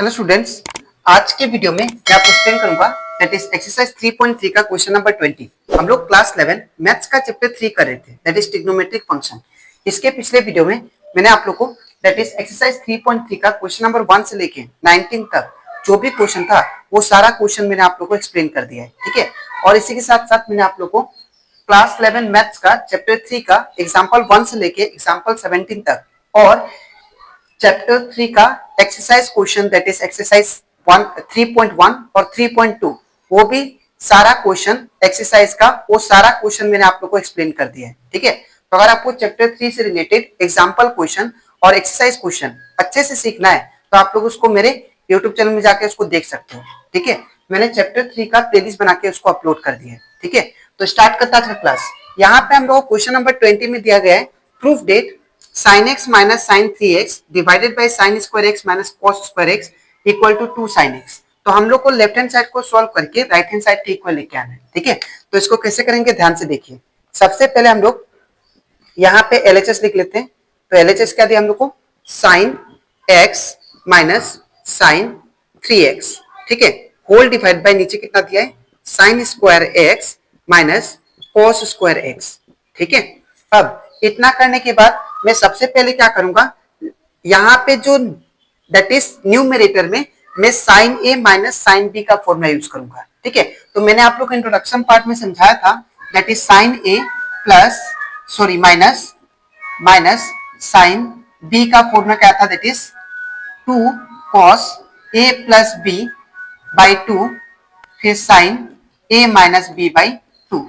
Hello students, आज के video में मैं आपको एक्सप्लेन करूंगा दैट इज एक्सरसाइज 3.3 का क्वेश्चन नंबर 20। हम लोग क्लास 11 मैथ्स का चैप्टर 3 कर रहे थे दैट इज ट्रिग्नोमेट्रिक फंक्शन। इसके पिछले वीडियो में मैंने आप लोग को दैट इज एक्सरसाइज 3.3 का क्वेश्चन नंबर 1 से लेके 19 तक जो भी क्वेश्चन था वो सारा क्वेश्चन मैंने आप लोग को एक्सप्लेन कर दिया है, ठीक है। और इसी के साथ साथ मैंने आप लोग को क्लास 11 मैथ्स का चैप्टर 3 का एग्जाम्पल 1 से लेके एग्जाम्पल 17 तक और चैप्टर 3 का exercise question that is exercise 3.1 और 3.2 वो भी सारा क्वेश्चन एक्सरसाइज का वो सारा क्वेश्चन मैंने आप लोग को एक्सप्लेन कर दिया है, ठीक है। तो अगर आपको चैप्टर 3 से रिलेटेड एग्जांपल क्वेश्चन और एक्सरसाइज क्वेश्चन अच्छे से सीखना है तो आप लोग उसको मेरे यूट्यूब चैनल में जाके उसको देख सकते हो, ठीक है। मैंने चैप्टर 3 का प्लेलिस्ट बना के उसको अपलोड कर दिया है, ठीक है। तो स्टार्ट करता था क्लास। यहाँ पे हम लोग क्वेश्चन नंबर 20 में दिया गया है proof that sin x minus sin 3x divided by sin square x minus cos square x equal to 2 sin x। तो हम लोग को लेफ्ट हैंड साइड को सॉल्व करके राइट हैंड साइड के इक्वल लेके आना है, ठीक है। तो इसको कैसे करेंगे ध्यान से देखिए। सबसे पहले हम लोग यहाँ पे LHS लिख लेते हैं। तो LHS क्या दिया हम लोग को sin x minus sin 3x, ठीक है, होल डिवाइड बाय नीचे कितना दिया है sin square x minus cos square x, ठीक है। अब इतना करने के बाद मैं सबसे पहले क्या करूंगा, यहाँ पे जो दैट इज न्यूमरेटर में मैं sign A minus sine B का फॉर्मूला यूज करूंगा, ठीक है। तो मैंने आप लोग को इंट्रोडक्शन पार्ट में समझाया था that is sine A plus sorry minus sine B का फॉर्मूला क्या था that is 2 cos A plus B by 2 फिर sine A minus B by 2,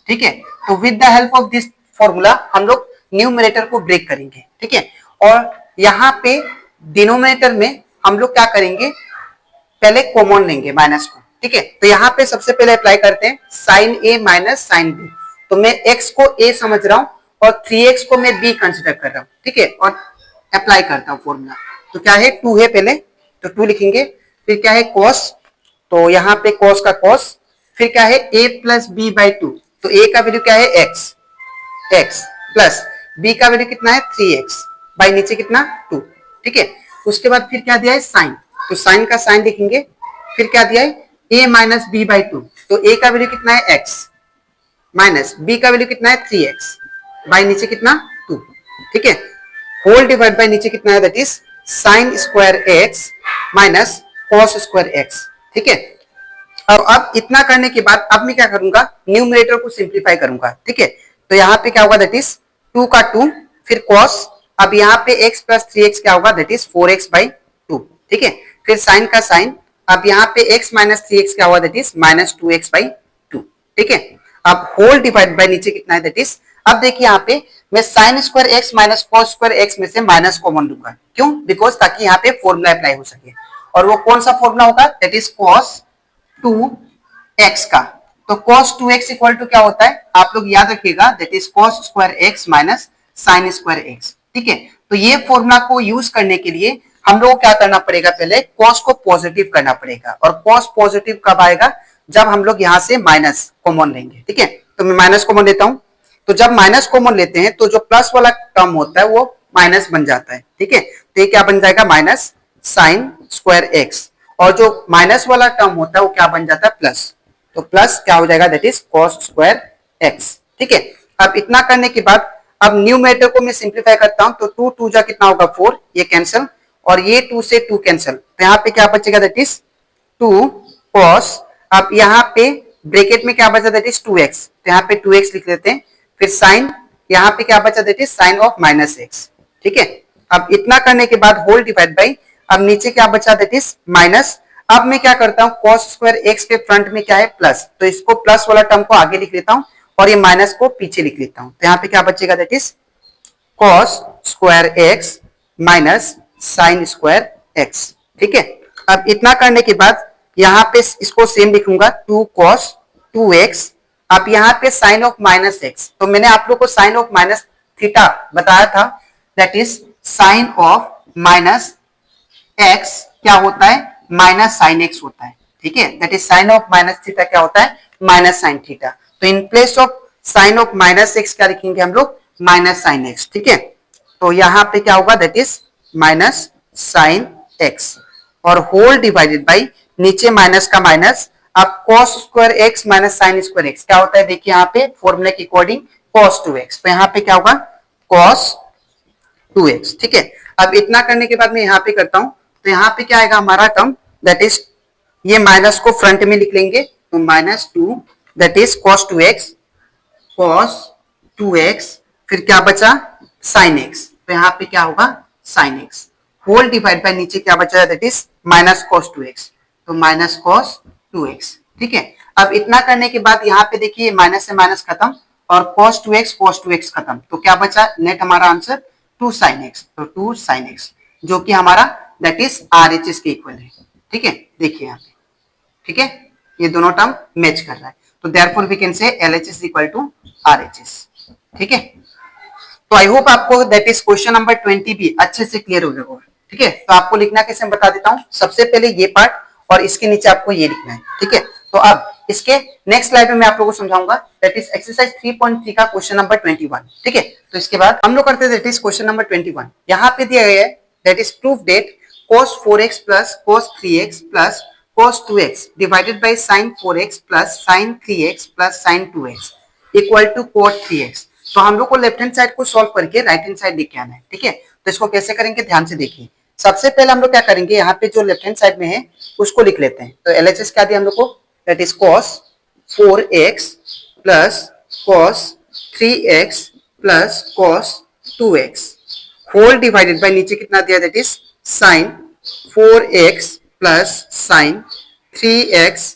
ठीक है। तो with the help of this formula हम लोग न्यूमरेटर को ब्रेक करेंगे, ठीक है। और यहाँ पे डिनोमिनेटर में हम लोग क्या करेंगे, पहले कॉमन लेंगे माइनस को, ठीक है। तो यहाँ पे सबसे पहले अप्लाई करते हैं sign A minus sine B. तो मैं x को a समझ रहा हूँ और 3x को मैं b कंसिडर कर रहा हूँ, ठीक है। और अप्लाई करता हूँ फॉर्मूला। तो क्या है 2 है पहले, तो 2 लिखेंगे। फिर क्या है cos, तो यहाँ पे cos का cos। फिर क्या है a प्लस बी बाई 2। तो a का वैल्यू क्या है x प्लस b का वैल्यू कितना है 3x बाई नीचे कितना 2, ठीक है। उसके बाद फिर क्या दिया है साइन, तो साइन का साइन लिखेंगे। फिर क्या दिया है a माइनस बी बाई 2। तो a का वैल्यू कितना है x माइनस b का वैल्यू कितना है 3x बाई नीचे कितना 2, ठीक है। होल डिवाइड बाई नीचे कितना है that is sine square x minus cos square x, ठीक है। अब इतना करने के बाद अब मैं क्या करूंगा, न्यूमरेटर को सिंप्लीफाई करूंगा, ठीक है। तो यहाँ पे क्या होगा दैट इज 2 का 2 फिर cos। अब यहाँ पे x प्लस 3x क्या होगा दैट इज 4x बाई 2, ठीक है। फिर साइन का साइन। अब यहाँ पे x माइनस 3x क्या होगा that is minus 2x by 2, ठीक है। अब होल डिवाइड बाई नीचे कितना है दैट इज, अब देखिए यहाँ पे मैं sine square x minus cos square x में से माइनस कॉमन लूंगा, क्यों, बिकॉज ताकि यहाँ पे फॉर्मूला अप्लाई हो सके। और वो कौन सा फॉर्मूला होगा दैट इज cos 2x का। तो cos 2x इक्वल टू क्या होता है आप लोग याद रखिएगा that is cos square x minus sine square x, ठीक है। तो ये फॉर्मूला को यूज करने के लिए हम लोग को क्या करना पड़ेगा, पहले cos को पॉजिटिव करना पड़ेगा। और cos पॉजिटिव कब आएगा, जब हम लोग यहाँ से माइनस कॉमन लेंगे, ठीक है। तो मैं माइनस कॉमन लेता हूं। तो जब माइनस कॉमन लेते हैं तो जो प्लस वाला टर्म होता है वो माइनस बन जाता है, ठीक है। तो ये क्या बन जाएगा माइनस साइन स्क्वायर x। और जो माइनस वाला टर्म होता है वो क्या बन जाता है प्लस। तो प्लस क्या हो जाएगा that is cos square x, ठीक है। अब इतना करने के बाद अब न्यूमरेटर को मैं सिंप्लीफाई करता हूं। तो 2 2 जा कितना होगा 4, ये कैंसिल और ये 2 से 2 कैंसिल। तो यहाँ पे क्या बचेगा दैट इज 2 cos। अब यहाँ पे ब्रैकेट में क्या बचा दैट इज 2x। तो यहाँ पे 2x लिख लेते हैं। फिर साइन, यहाँ पे क्या बचा that is sign of minus x, ठीक है। अब इतना करने के बाद होल डिवाइड बाई, अब नीचे क्या बचा दैट इज माइनस। अब मैं क्या करता हूं cos स्क्वायर x के फ्रंट में क्या है प्लस, तो इसको प्लस वाला टर्म को आगे लिख लेता हूं और ये माइनस को पीछे लिख लेता हूं। तो यहाँ पे क्या बचेगा that is cos square x minus sine square x, ठीक है। अब इतना करने के बाद यहाँ पे इसको सेम लिखूंगा 2 cos 2x। अब यहाँ पे साइन ऑफ माइनस x, तो मैंने आप लोग को साइन ऑफ माइनस थीटा बताया था that is sign of minus x क्या होता है माइनस साइन x होता है, ठीक है। That is sign of minus theta क्या होता है माइनस साइन थीटा। तो in place of sine of minus x क्या लिखेंगे हम लोग माइनस साइन x, ठीक है। तो यहाँ पे क्या होगा that is minus sine x। और होल डिवाइडेड बाई नीचे माइनस का माइनस, अब cos square x minus sine square x क्या होता है, देखिए यहाँ पे फॉर्मूला के अकॉर्डिंग cos 2x, तो यहाँ पे क्या होगा cos 2x। ठीक है, अब इतना करने के बाद मैं यहाँ पे करता हूं, तो यहाँ पे क्या आएगा हमारा टर्म, दैट इज ये माइनस को फ्रंट में लिख लेंगे, तो -2 दैट इज cos 2x, फिर क्या बचा sin x, तो यहाँ पे क्या होगा sin x, whole divide by नीचे क्या बचा दैट इज -cos 2x, तो -cos 2x। ठीक है, अब इतना करने के बाद यहाँ पे देखिए माइनस से माइनस खत्म और cos 2x खत्म, तो क्या बचा नेट हमारा आंसर 2 sin x, तो 2 sin x जो कि हमारा दैट इज RHS के इक्वल है। ठीक है, देखिए यहाँ पे, ठीक है, ये दोनों टर्म मैच कर रहा है, तो therefore we can say LHS equal to RHS। ठीक है, तो आई होप आपको दैट इज क्वेश्चन नंबर 20 भी अच्छे से क्लियर हो गया होगा। ठीक है, तो आपको लिखना कैसे मैं बता देता हूं, सबसे पहले ये पार्ट और इसके नीचे आपको ये लिखना है। ठीक है, तो अब इसके नेक्स्ट स्लाइड में मैं आप लोगों को समझाऊंगा दैट इज एक्सरसाइज 3.3 का क्वेश्चन नंबर 21। ठीक है, तो इसके बाद हम लोग करते हैं दैट इज क्वेश्चन नंबर 21। यहाँ पे दिया गया है that is proof that cos 4x plus cos 3x plus cos 2x divided by sin 4x plus sin 3x plus sin 2x equal to cot 3x। तो हम लोग को लेफ्ट हैंड साइड को सॉल्व करके राइट हैंड साइड लेके आना है। ठीक है, तो इसको कैसे करेंगे ध्यान से देखिए। सबसे पहले हम लोग क्या करेंगे, यहाँ पे जो लेफ्ट हैंड साइड में है उसको लिख लेते हैं, तो LHS क्या दिया हम लोग को, that is cos 4x plus cos 3x plus cos 2x whole divided by नीचे कितना दिया that is sin 4x plus sin 3x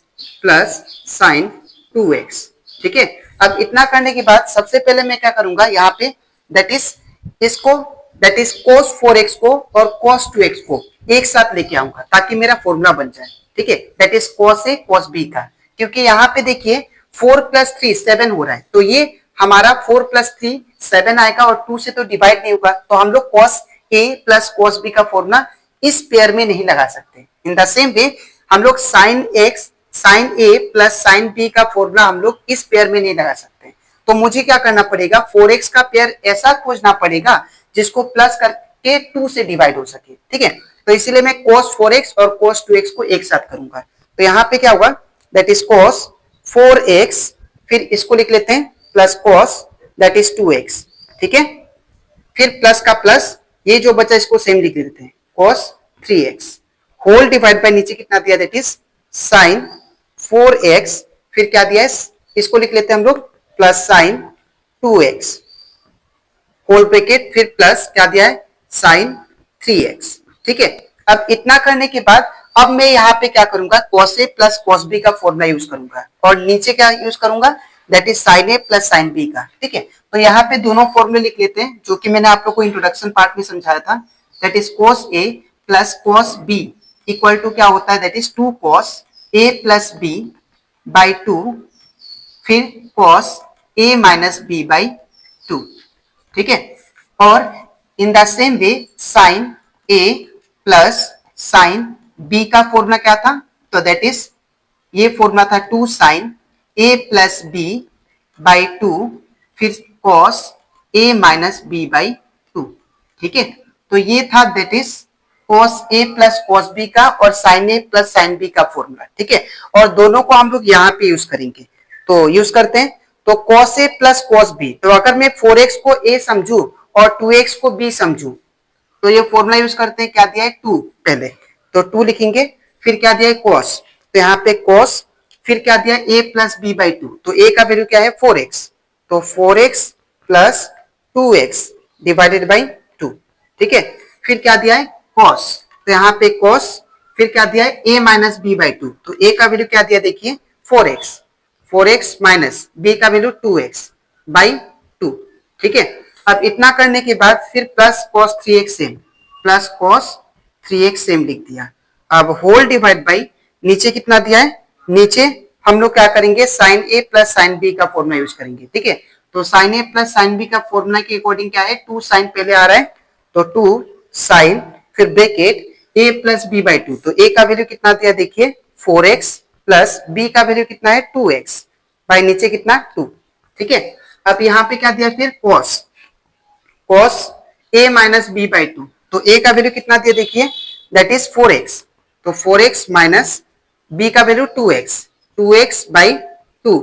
plus sin 2x। ठीक है, अब इतना करने के बाद सबसे पहले मैं क्या करूंगा यहाँ पे दैट इज इसको दैट इज cos 4x को और cos 2x को एक साथ लेके आऊंगा ताकि मेरा फॉर्मूला बन जाए। ठीक है, that is cos A cos B का, क्योंकि यहाँ पे देखिए 4 प्लस 3 7 हो रहा है, तो ये हमारा 4 प्लस 3 7 आएगा और 2 से तो डिवाइड नहीं होगा, तो हम लोग cos A plus cos B का फॉर्मूला इस पेयर में नहीं लगा सकते। इन द सेम वे हम लोग sin x sin A plus sin B का फॉर्मूला हम लोग इस पेयर में नहीं लगा सकते, तो मुझे क्या करना पड़ेगा 4x का पेयर ऐसा खोजना पड़ेगा जिसको प्लस करके 2 से डिवाइड हो सके। ठीक है, तो इसीलिए मैं cos 4x और cos 2x को एक साथ करूंगा, तो यहाँ पे क्या होगा दैट इज cos 4x, फिर इसको लिख लेते हैं plus cos that is 2x। ठीक है, फिर प्लस का प्लस, ये जो बचा इसको सेम लिख देते हैं cos 3x whole divide by नीचे कितना दिया दैट इज sin 4x, फिर क्या दिया है इसको लिख लेते हैं हम लोग plus sin 2x whole bracket, फिर प्लस क्या दिया है sin 3x। ठीक है, अब इतना करने के बाद अब मैं यहाँ पे क्या करूंगा cos A plus cos B का फॉर्मूला यूज करूंगा और नीचे क्या यूज करूंगा that is sin A plus sin B का। ठीक है, तो यहाँ पे दोनों फॉर्मूले लिख लेते हैं जो कि मैंने आप लोग को इंट्रोडक्शन पार्ट में समझाया था, that is cos A plus cos B equal to क्या होता है that is 2 cos A plus B by 2 फिर cos A minus B by 2। ठीक है, और in the same way sin A plus sin B का फॉर्मूला क्या था, तो दैट इज ये फॉर्मूला था 2 sin A plus B by 2 फिर cos A minus B by 2। ठीक है, तो ये था that is cos A plus cos B का और sin A plus sin B का फॉर्मूला। ठीक है, और दोनों को हम लोग यहाँ पे यूज करेंगे, तो यूज करते हैं, तो cos A plus cos B, तो अगर मैं 4x को A समझू और 2x को B समझू तो ये फॉर्मूला यूज करते हैं, क्या दिया है 2 पहले, तो 2 लिखेंगे, फिर क्या दिया है cos, तो यहाँ पे cos, फिर क्या दिया है A प्लस B बाई 2, तो A का वैल्यू क्या है 4x, तो 4x plus 2x divided by 2। ठीक है, फिर क्या दिया है cos, तो यहाँ पे cos, फिर क्या दिया है A माइनस B बाई 2, तो A का वैल्यू क्या दिया देखिए 4x माइनस B का वैल्यू 2x बाई 2। ठीक है, अब इतना करने के बाद फिर plus cos 3x same, plus cos 3x same लिख दिया। अब होल डिवाइड बाई नीचे कितना दिया है, नीचे हम लोग क्या करेंगे sin A plus sin B का फॉर्मूला यूज करेंगे। ठीक है, तो sin A plus sin B का फॉर्मूला के अकॉर्डिंग क्या है 2 sin पहले आ रहा है, तो 2 sin फिर bracket A plus B by 2, तो A का वैल्यू कितना दिया देखिए 4x प्लस B का वैल्यू कितना है 2x बाई नीचे कितना 2। ठीक है, अब यहाँ पे क्या दिया फिर cos A minus B by 2, तो A का वैल्यू कितना दिया देखिए दैट इज 4x तो 4x माइनस b का वैल्यू 2x, 2x बाई 2,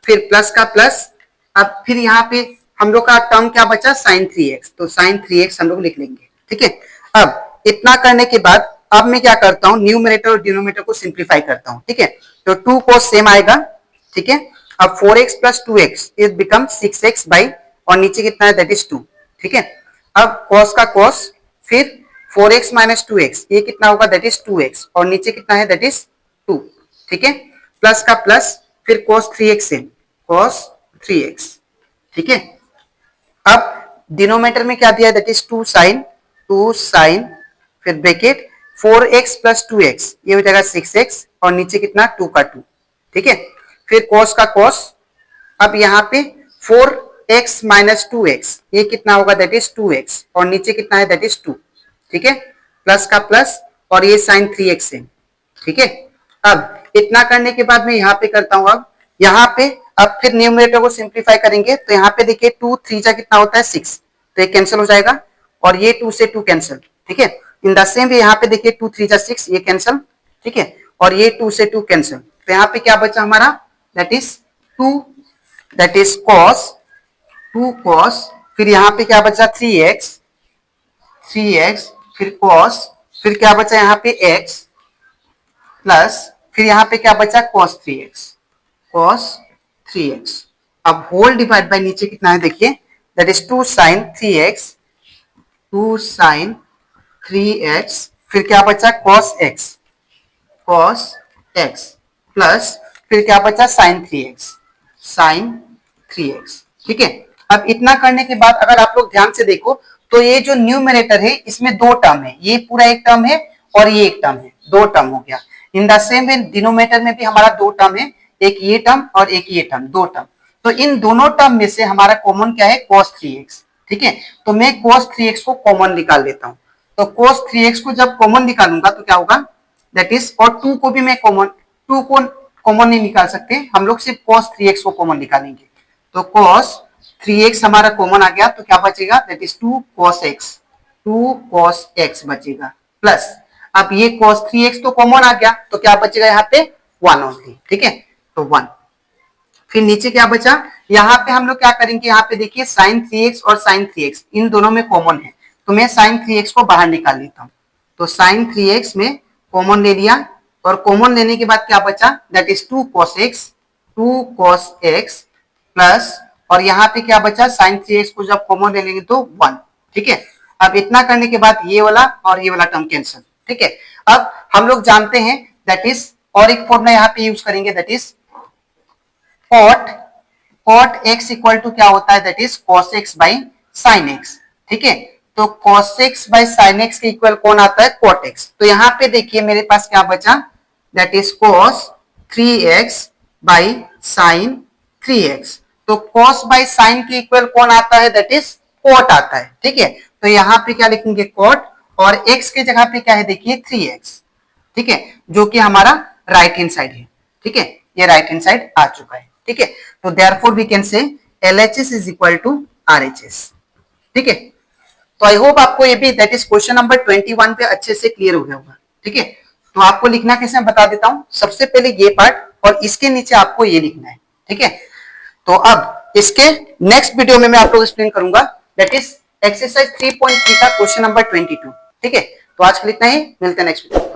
फिर प्लस का प्लस। अब फिर यहाँ पे हम लोग का टर्म क्या बचा, sin 3x, तो sin 3x हम लोग लिख लेंगे। ठीक है, अब इतना करने के बाद अब मैं क्या करता हूँ, न्यूमरेटर और डिनोमिनेटर को सिंप्लीफाई करता हूँ। ठीक है, तो 2 cos सेम आएगा। ठीक है, अब 4x plus 2x it become 6x by, और नीचे कितना है, दैट इज 2। ठीक है, अब cos का cos, फिर 4x माइनस 2x ये कितना होगा, दैट इज 2x, और नीचे कितना है, दैट इज 2। ठीक है, प्लस का प्लस, फिर cos 3x है, cos 3x। ठीक है, अब डिनोमिनेटर में क्या दिया है, दैट इज 2 sin, फिर ब्रैकेट 4x प्लस 2x ये हो जाएगा 6x, और नीचे कितना 2 का 2। ठीक है, फिर cos का cos, अब यहाँ पे 4x माइनस 2x ये कितना होगा, दैट इज 2x, और नीचे कितना है, दैट इज 2। ठीक है, प्लस का प्लस, और ये sin 3x है। ठीक है, अब इतना करने के बाद मैं यहाँ पे करता हूँ, अब यहाँ पे अब फिर न्यूमरेटर को सिंप्लीफाई करेंगे, तो यहाँ पे देखिए 2 3 जा कितना होता है 6, तो ये कैंसिल हो जाएगा, और ये 2 से 2 कैंसिल। ठीक है, इन द सेम वे यहाँ पे देखिए 2 3 जा 6 ये कैंसिल। ठीक है, और ये 2 से 2 कैंसिल, तो यहाँ पे क्या बचा हमारा, that is 2, that is cos 2 cos, फिर यहाँ पे क्या बचा 3x, फिर cos, फिर क्या बचा यहाँ पे x प्लस, फिर यहाँ पे क्या बचा cos 3x। अब होल डिवाइड बाय नीचे कितना है देखिए, that is 2 sin 3x, 2 sin 3x, फिर क्या बचा cos x प्लस, फिर क्या बचा sin 3x। ठीक है, अब इतना करने के बाद अगर आप लोग ध्यान से देखो तो ये जो न्यूमरेटर है इसमें दो टर्म है, ये पूरा एक टर्म है और ये एक टर्म है, दो टर्म हो गया। इन द सेम वे डिनोमिनेटर में भी हमारा दो टर्म है, एक ये टर्म और एक ये टर्म, दो टर्म। तो इन दोनों टर्म में से हमारा कॉमन क्या है, cos 3x। ठीक है, तो मैं cos 3x को कॉमन निकाल लेता हूं, तो cos 3x को जब कॉमन निकालूंगा तो क्या होगा, दैट इज, और 2 को भी मैं कॉमन, 2 को कॉमन नहीं निकाल सकते हम लोग, सिर्फ cos 3x को कॉमन निकालेंगे। तो cos 3x हमारा कॉमन आ गया, तो क्या बचेगा, दैट इज 2 cos x बचेगा, प्लस अब ये cos 3x तो कॉमन आ गया, तो क्या बचेगा यहाँ पे 1 ओनली। ठीक है, तो 1, फिर नीचे क्या बचा, यहाँ पे हम लोग क्या करेंगे, यहाँ पे देखिए sin 3x और sin 3x इन दोनों में कॉमन है, तो मैं sin 3x को बाहर निकाल लेता हूँ। तो sin 3x में कॉमन ले लिया, और कॉमन लेने के बाद क्या बचा, that is 2 cos x plus, और यहाँ पे क्या बचा, sin 3x को जब कॉमन ले लेंगे तो 1। ठीक है, अब इतना करने के बाद ये वाला और ये वाला टर्म कैंसिल। ठीक है, अब हम लोग जानते हैं दैट इज, और एक फॉर्मूला यहाँ पे यूज करेंगे, that is cot x equal to क्या होता है, that is cos x by sin x। ठीक है, तो cos x by sin x के इक्वल कौन आता है, cot x। तो यहाँ पे देखिए मेरे पास क्या बचा, that is cos 3x by sin 3x। तो cos बाई sin के इक्वल कौन आता है, दैट इज cot आता है। ठीक है, तो यहाँ पे क्या लिखेंगे cot, और x के जगह पे क्या है देखिए 3x। ठीक है, जो कि हमारा राइट हैंड साइड है। ठीक है, ये राइट हैंड साइड आ चुका है। ठीक है, तो therefore we can say LHS is equal to RHS। ठीक है, तो आई होप आपको ये भी, दैट इज क्वेश्चन नंबर 21 पे अच्छे से क्लियर हो गया होगा। ठीक है, तो आपको लिखना कैसे मैं बता देता हूं, सबसे पहले ये पार्ट, और इसके नीचे आपको ये लिखना है। ठीक है, तो अब इसके नेक्स्ट वीडियो में मैं आपको एक्सप्लेन करूंगा, दैट इज एक्सरसाइज 3.3 का क्वेश्चन नंबर 22। ठीक है, तो आज के लिए इतना ही, मिलते हैं नेक्स्ट वीडियो।